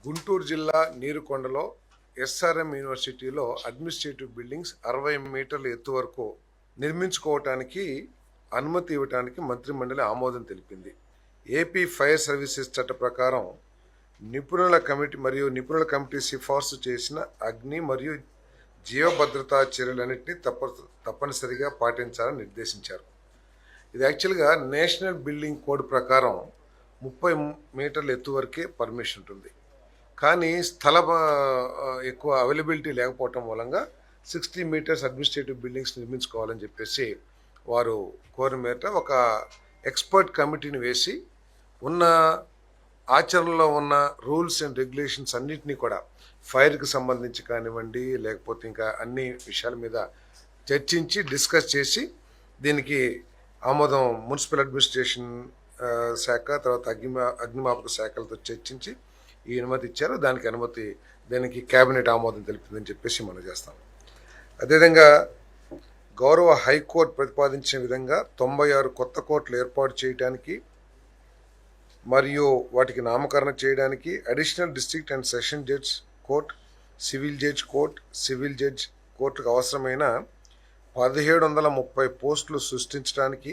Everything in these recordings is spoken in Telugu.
గుంటూరు జిల్లా నీరుకొండలో ఎస్ఆర్ఎం యూనివర్సిటీలో అడ్మినిస్ట్రేటివ్ బిల్డింగ్స్ 60 మీటర్ల ఎత్తు వరకు నిర్మించుకోవటానికి అనుమతి ఇవ్వటానికి మంత్రిమండలి ఆమోదం తెలిపింది. ఏపీ ఫైర్ సర్వీసెస్ చట్ట ప్రకారం నిపుణుల కమిటీ సిఫార్సు చేసిన అగ్ని మరియు జీవ భద్రతా చర్యలన్నింటినీ తప్పనిసరిగా పాటించాలని నిర్దేశించారు. ఇది యాక్చువల్గా నేషనల్ బిల్డింగ్ కోడ్ ప్రకారం 30 మీటర్ల ఎత్తు వరకే పర్మిషన్ ఉంటుంది. కానీ ఎక్కువ అవైలబిలిటీ లేకపోవటం మూలంగా 60 మీటర్స్ అడ్మినిస్ట్రేటివ్ బిల్డింగ్స్ నిర్మించుకోవాలని చెప్పేసి వారు కోరిన మేర ఒక ఎక్స్పర్ట్ కమిటీని వేసి ఉన్న ఆచరణలో ఉన్న రూల్స్ అండ్ రెగ్యులేషన్స్ అన్నింటినీ కూడా ఫైర్కి సంబంధించి కానివ్వండి, లేకపోతే ఇంకా అన్ని విషయాల మీద చర్చించి డిస్కస్ చేసి దీనికి ఆమోదం మున్సిపల్ అడ్మినిస్ట్రేషన్ శాఖ, తర్వాత అగ్నిమాపక శాఖలతో చర్చించి ఈ అనుమతి ఇచ్చారు. దానికి కేబినెట్ ఆమోదం తెలిపిందని చెప్పేసి మనం చేస్తాం. అదేవిధంగా గౌరవ హైకోర్టు ప్రతిపాదించిన విధంగా 96 కొత్త కోర్టులు ఏర్పాటు చేయడానికి మరియు వాటికి నామకరణం చేయడానికి additional district and session judge court, civil judge court, civil judge కోర్టుకు అవసరమైన 1730 పోస్టులు సృష్టించడానికి,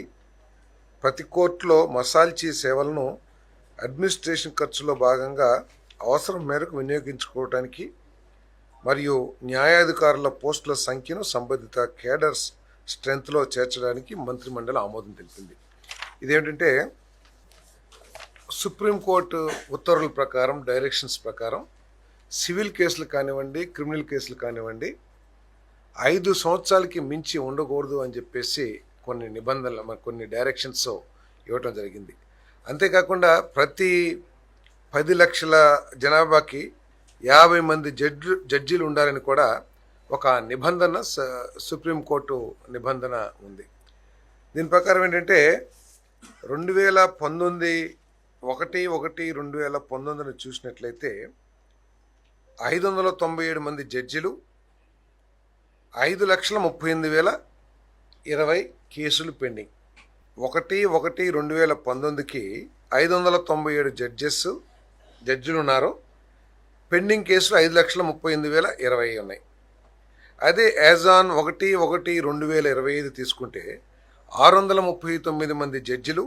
ప్రతి కోర్టులో మసాల్చీ సేవలను అడ్మినిస్ట్రేషన్ ఖర్చులో భాగంగా అవసరం మేరకు వినియోగించుకోవడానికి మరియు న్యాయాధికారుల పోస్టుల సంఖ్యను సంబంధిత కేడర్స్ స్ట్రెంత్లో చేర్చడానికి మంత్రిమండలి ఆమోదం తెలిపింది. ఇదేంటంటే సుప్రీంకోర్టు ఉత్తర్వుల ప్రకారం, డైరెక్షన్స్ ప్రకారం సివిల్ కేసులు కానివ్వండి, క్రిమినల్ కేసులు కానివ్వండి 5 సంవత్సరాలకి మించి ఉండకూడదు అని చెప్పేసి కొన్ని డైరెక్షన్స్ ఇవ్వటం జరిగింది. అంతేకాకుండా ప్రతి 10 లక్షల జనాభాకి 50 మంది జడ్జీలు ఉండాలని కూడా ఒక నిబంధన సుప్రీంకోర్టు నిబంధన ఉంది. దీని ప్రకారం ఏంటంటే 2019 చూసినట్లయితే 597 మంది జడ్జిలు, 5,38,020 కేసులు పెండింగ్. 1/1/2019కి 597 జడ్జిలు ఉన్నారు. పెండింగ్ కేసులు 5,38,020 ఉన్నాయి. అదే యాజ్ ఆన్ 1/1/2025 తీసుకుంటే 639 మంది జడ్జిలు,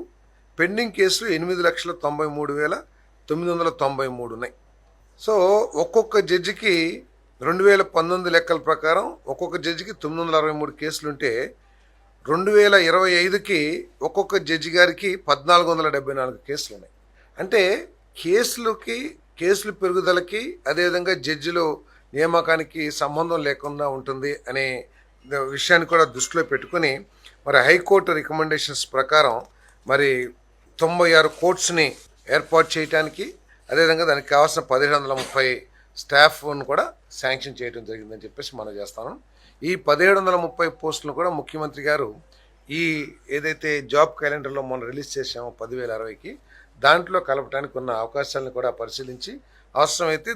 పెండింగ్ కేసులు 8,93,993 ఉన్నాయి. సో ఒక్కొక్క జడ్జికి 2019 లెక్కల ప్రకారం ఒక్కొక్క జడ్జికి 963 కేసులుంటే 2025కి ఒక్కొక్క జడ్జి గారికి 1474 కేసులు ఉన్నాయి. అంటే కేసులు పెరుగుదలకి, అదేవిధంగా జడ్జిలు నియామకానికి సంబంధం లేకుండా ఉంటుంది అనే విషయాన్ని కూడా దృష్టిలో పెట్టుకుని మరి హైకోర్టు రికమెండేషన్స్ ప్రకారం మరి 96 కోర్ట్స్ని ఏర్పాటు చేయడానికి, అదేవిధంగా దానికి కావాల్సిన 1730 స్టాఫ్ను కూడా శాంక్షన్ చేయడం జరిగిందని చెప్పేసి మనం చేస్తాను. ఈ 1730 పోస్టులను కూడా ముఖ్యమంత్రి గారు ఈ ఏదైతే జాబ్ క్యాలెండర్లో మనం రిలీజ్ చేసామో 10,060కి దాంట్లో కలపడానికి ఉన్న అవకాశాలను కూడా పరిశీలించి అవసరమైతే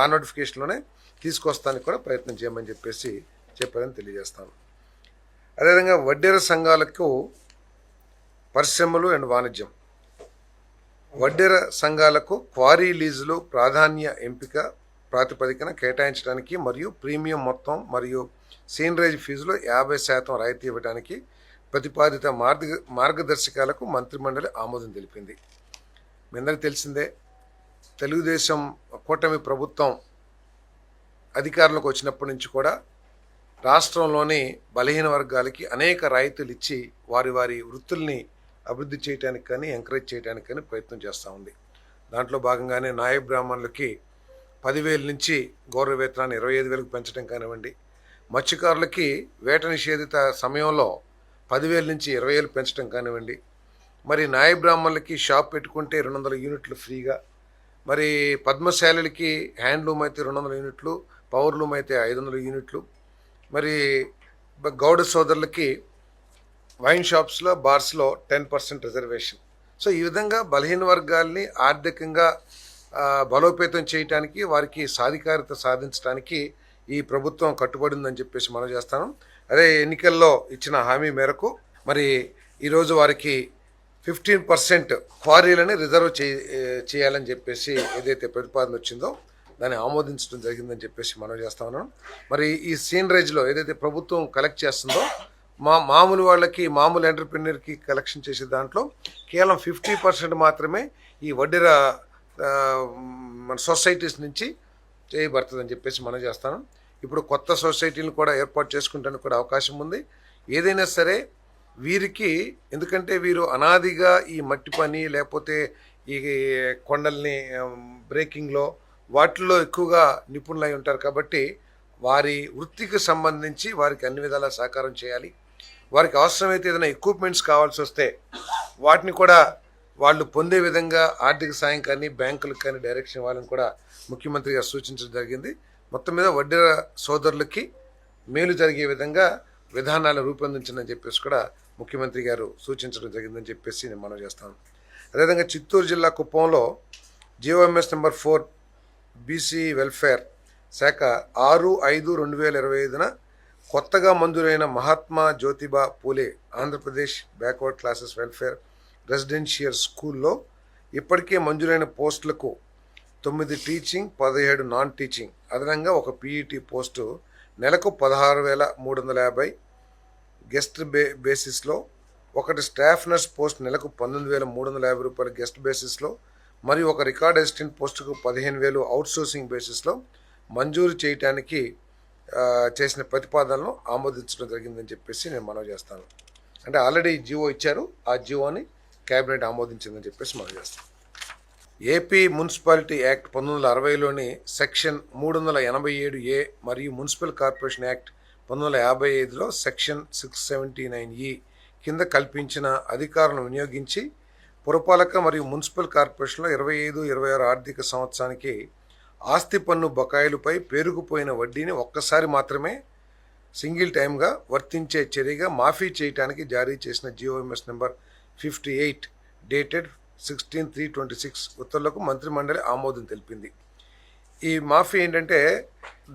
ఆ నోటిఫికేషన్లోనే తీసుకొస్తానికి కూడా ప్రయత్నం చేయమని చెప్పేసి చెప్పారని తెలియజేస్తాను. అదేవిధంగా వడ్డేర సంఘాలకు పరిశ్రమలు అండ్ వాణిజ్యం, వడ్డేర సంఘాలకు క్వారీ లీజులు ప్రాధాన్య ఎంపిక ప్రాతిపదికన కేటాయించడానికి మరియు ప్రీమియం మొత్తం మరియు సీనరేజ్ ఫీజులో 50% రాయితీ ఇవ్వడానికి ప్రతిపాదిత మార్గదర్శకాలకు మంత్రిమండలి ఆమోదం తెలిపింది. మీ అందరికీ తెలిసిందే, తెలుగుదేశం కూటమి ప్రభుత్వం అధికారంలోకి వచ్చినప్పటి నుంచి కూడా రాష్ట్రంలోని బలహీన వర్గాలకి అనేక రాయితీలు ఇచ్చి వారి వృత్తుల్ని అభివృద్ధి చేయడానికి కానీ ఎంకరేజ్ చేయడానికి కానీ ప్రయత్నం చేస్తూ ఉంది. దాంట్లో భాగంగానే నాయ బ్రాహ్మణులకి 10,000 నుంచి గౌరవ వేతనాన్ని 25,000కు పెంచడం కానివ్వండి, మత్స్యకారులకి వేట నిషేధిత సమయంలో 10,000 నుంచి 20,000 పెంచడం కానివ్వండి, మరి నాయ బ్రాహ్మణులకి షాప్ పెట్టుకుంటే 200 యూనిట్లు ఫ్రీగా, మరి పద్మశాలులకి హ్యాండ్లూమ్ అయితే 200 యూనిట్లు, పవర్లూమ్ అయితే 500 యూనిట్లు, మరి గౌడ సోదరులకి వైన్ షాప్స్లో, బార్స్లో 10% రిజర్వేషన్. సో ఈ విధంగా బలహీన వర్గాల్ని ఆర్థికంగా బలోపేతం చేయడానికి, వారికి సాధికారత సాధించడానికి ఈ ప్రభుత్వం కట్టుబడిందని చెప్పేసి మనం చేస్తాను. అదే ఎన్నికల్లో ఇచ్చిన హామీ మేరకు మరి ఈరోజు వారికి 15% క్వారీలని రిజర్వ్ చేయాలని చెప్పేసి ఏదైతే ప్రతిపాదన వచ్చిందో దాన్ని ఆమోదించడం జరిగిందని చెప్పేసి మనం చేస్తా ఉన్నాం. మరి ఈ సీనరేజ్లో ఏదైతే ప్రభుత్వం కలెక్ట్ చేస్తుందో మామూలు వాళ్ళకి మామూలు ఎంటర్ప్రెన్యూర్కి కలెక్షన్ చేసే దాంట్లో కేవలం 50% మాత్రమే ఈ వడ్డెర మన సొసైటీస్ నుంచి చేయబడుతుందని చెప్పేసి మనం చేస్తాను. ఇప్పుడు కొత్త సొసైటీలు కూడా ఏర్పాటు చేసుకుంటానికి కూడా అవకాశం ఉంది. ఏదైనా సరే వీరికి, ఎందుకంటే వీరు అనాదిగా ఈ మట్టి పని లేకపోతే ఈ కొండల్ని బ్రేకింగ్లో వాటిల్లో ఎక్కువగా నిపుణులై ఉంటారు కాబట్టి వారి వృత్తికి సంబంధించి వారికి అన్ని విధాలా సహకారం చేయాలి. వారికి అవసరమైతే ఏదైనా ఎక్విప్మెంట్స్ కావాల్సి వస్తే వాటిని కూడా వాళ్ళు పొందే విధంగా ఆర్థిక సాయం కానీ బ్యాంకులకు కానీ డైరెక్షన్ ఇవ్వాలని కూడా ముఖ్యమంత్రి గారు సూచించడం జరిగింది. మొత్తం మీద వడ్డెర సోదరులకి మేలు జరిగే విధంగా విధానాలు రూపొందించని చెప్పేసి కూడా ముఖ్యమంత్రి గారు సూచించడం జరిగిందని చెప్పేసి నేను మనం చేస్తాను. అదేవిధంగా చిత్తూరు జిల్లా కుప్పంలో జిఓఎంఎస్ నెంబర్ 4 బీసీ వెల్ఫేర్ శాఖ 6/5/2025 కొత్తగా మంజూరైన Mahatma Jyotiba Phule Andhra Pradesh backward classes welfare residential స్కూల్లో ఇప్పటికే మంజూరైన పోస్టులకు 9 టీచింగ్, 17 నాన్ టీచింగ్, అదనంగా ఒక పీఈటీ పోస్టు నెలకు 16,350 గెస్ట్ బేసిస్లో, ఒకటి స్టాఫ్ నర్స్ పోస్ట్ నెలకు 19,350 రూపాయలు గెస్ట్ బేసిస్లో, మరియు ఒక రికార్డ్ అసిస్టెంట్ పోస్టుకు 15,000 అవుట్సోర్సింగ్ బేసిస్లో మంజూరు చేయడానికి చేసిన ప్రతిపాదనలను ఆమోదించడం జరిగిందని చెప్పేసి నేను మనవి చేస్తాను. అంటే ఆల్రెడీ జివో ఇచ్చారు, ఆ జివోని కేబినెట్ ఆమోదించిందని చెప్పేసి మనవి చేస్తాను. ఏపీ మున్సిపాలిటీ యాక్ట్ 1960లోని సెక్షన్ 387A మరియు మున్సిపల్ కార్పొరేషన్ యాక్ట్ 1955లో సెక్షన్ 679E కింద కల్పించిన అధికారులను వినియోగించి పురపాలక మరియు మున్సిపల్ కార్పొరేషన్లో 25-26 ఆర్థిక సంవత్సరానికి ఆస్తి పన్ను బకాయిలపై పేరుకుపోయిన వడ్డీని ఒక్కసారి మాత్రమే సింగిల్ టైమ్గా వర్తించే చర్యగా మాఫీ చేయడానికి జారీ చేసిన జిఓఎంఎస్ నెంబర్ 58 డేటెడ్ 16/3/26 ఉత్తర్వులకు మంత్రిమండలి ఆమోదం తెలిపింది. ఈ మాఫీ ఏంటంటే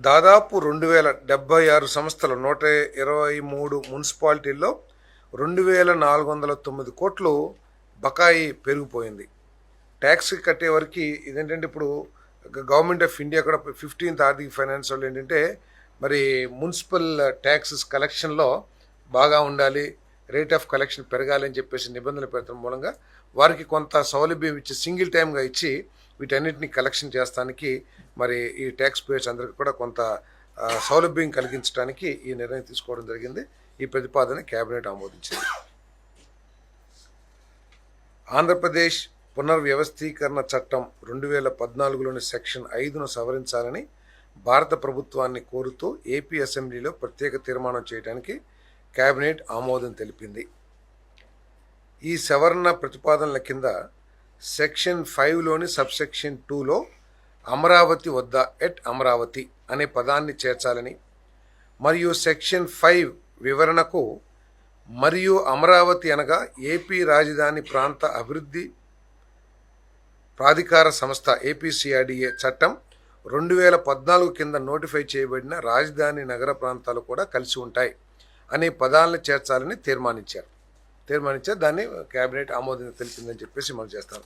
దాదాపు 2,076 సంస్థలు 123 మున్సిపాలిటీల్లో 2,409 కోట్లు బకాయి పెరిగిపోయింది. ట్యాక్స్ కట్టే వరకు ఇదేంటంటే ఇప్పుడు గవర్నమెంట్ ఆఫ్ ఇండియా కూడా 15th ఆర్థిక ఫైనాన్స్ వాళ్ళు ఏంటంటే మరి మున్సిపల్ ట్యాక్సెస్ కలెక్షన్లో బాగా ఉండాలి, రేట్ ఆఫ్ కలెక్షన్ పెరగాలి అని చెప్పేసి నిబంధనలు పెట్టడం మూలంగా వారికి కొంత సౌలభ్యం ఇచ్చి సింగిల్ టైమ్గా ఇచ్చి వీటన్నిటిని కలెక్షన్ చేస్తానికి మరి ఈ ట్యాక్స్ పేయర్స్ అందరికీ కూడా కొంత సౌలభ్యం కలిగించడానికి ఈ నిర్ణయం తీసుకోవడం జరిగింది. ఈ ప్రతిపాదన కేబినెట్ ఆమోదించింది. ఆంధ్రప్రదేశ్ పునర్వ్యవస్థీకరణ చట్టం 2014లోని సెక్షన్ 5ను సవరించాలని భారత ప్రభుత్వాన్ని కోరుతూ ఏపీ అసెంబ్లీలో ప్రత్యేక తీర్మానం చేయడానికి కేబినెట్ ఆమోదం తెలిపింది. ఈ సవరణ ప్రతిపాదనల కింద సెక్షన్ 5లోని సబ్సెక్షన్ 2లో అమరావతి వద్ద ఎట్ అమరావతి అనే పదాన్ని చేర్చాలని మరియు సెక్షన్ 5 వివరణకు మరియు అమరావతి అనగా ఏపీ రాజధాని ప్రాంత అభివృద్ధి ప్రాధికార సంస్థ ఏపీసీఆర్డీఏ చట్టం 2014 కింద నోటిఫై చేయబడిన రాజధాని నగర ప్రాంతాలు కూడా కలిసి ఉంటాయి అనే పదాలను చేర్చాలని తీర్మానించారు. దాన్ని కేబినెట్ ఆమోదం తెలిపిందని చెప్పేసి మనం చేస్తాం.